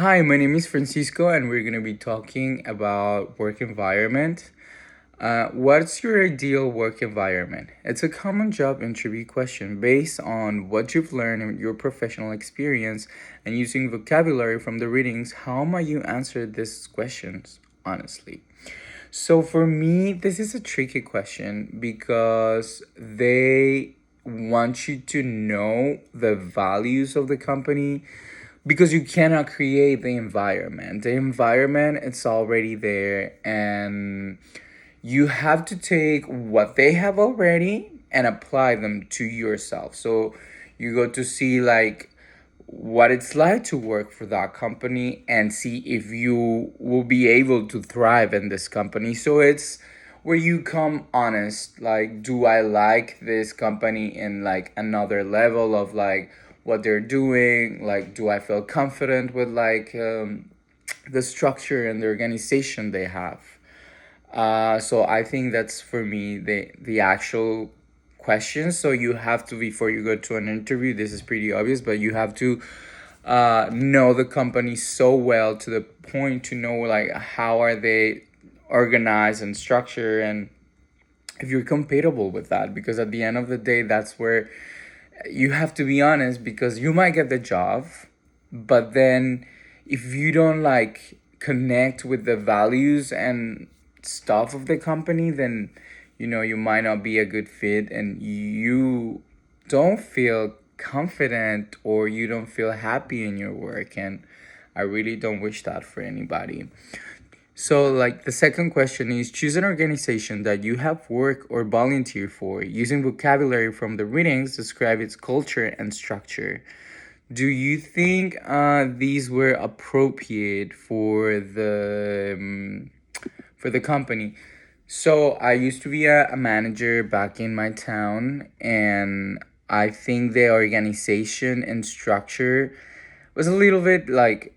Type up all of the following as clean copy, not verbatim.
Hi, my name is Francisco, and we're going to be talking about work environment. What's your ideal work environment? It's a common job interview question based on what you've learned in your professional experience and using vocabulary from the readings. How might you answer these questions honestly? So, for me, this is a tricky question because they want you to know the values of the company because you cannot create the environment. The environment it's already there, and you have to take what they have already and apply them to yourself. So you go to see like what it's like to work for that company and see if you will be able to thrive in this company. So it's where you come honest, like, do I like this company in like another level of like what they're doing? Like, do I feel confident with like the structure and the organization they have? So I think that's for me the actual question. So you have to, before you go to an interview, this is pretty obvious, but you have to know the company so well to the point to know like how are they organized and structured, and if you're compatible with that, because at the end of the day that's where you have to be honest, because you might get the job, but then if you don't like connect with the values and stuff of the company, then you might not be a good fit, and you don't feel confident or you don't feel happy in your work, and I really don't wish that for anybody. So, like, the second question is choose an organization that you have worked or volunteer for. Using vocabulary from the readings, describe its culture and structure. Do you think these were appropriate for the company? So I used to be a manager back in my town, and I think the organization and structure was a little bit like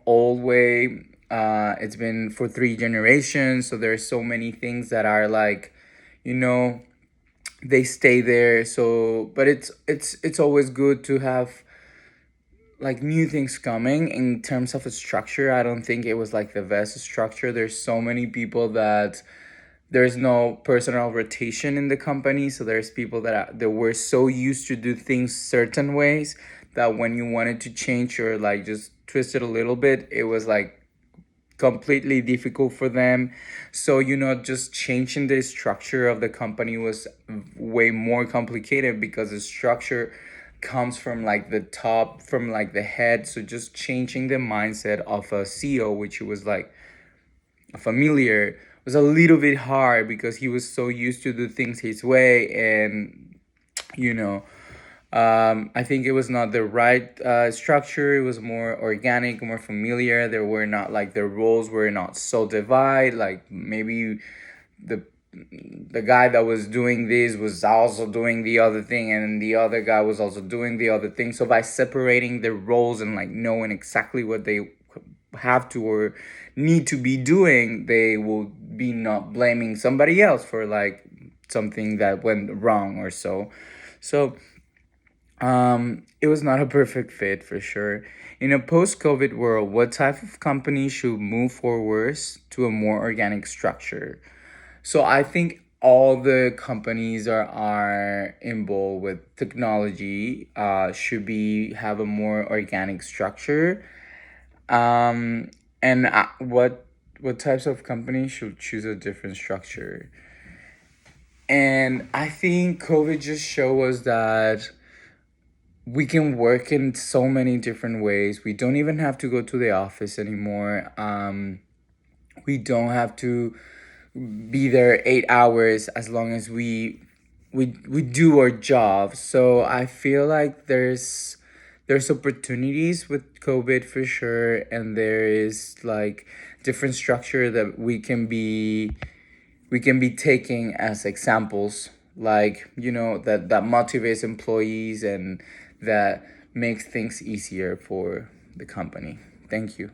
old way. It's been for 3 generations, so there's so many things that are like, you know, they stay there. So, but it's always good to have like new things coming. In terms of a structure, I don't think it was like the best structure. There's so many people that there's no personal rotation in the company, so there's people that were so used to do things certain ways that when you wanted to change or like just twist it a little bit, it was like completely difficult for them. So just changing the structure of the company was way more complicated because the structure comes from like the top, from like the head. So just changing the mindset of a CEO, which was like familiar, was a little bit hard because he was so used to do things his way. And you know I think it was not the right structure. It was more organic, more familiar. There were not like the roles were not so divided. Like maybe the the guy that was doing this was also doing the other thing, and the other guy was also doing the other thing. So by separating the roles and like knowing exactly what they have to or need to be doing, they will be not blaming somebody else for like something that went wrong or so. So it was not a perfect fit for sure. In a post-COVID world, what type of company should move forwards to a more organic structure? So I think all the companies are involved with technology should be have a more organic structure. And what types of companies should choose a different structure? And I think COVID just showed us that we can work in so many different ways. We don't even have to go to the office anymore. We don't have to be there 8 hours as long as we do our job. So I feel like there's opportunities with COVID for sure, and there is like different structure that we can be taking as examples, like that motivates employees and that makes things easier for the company. Thank you.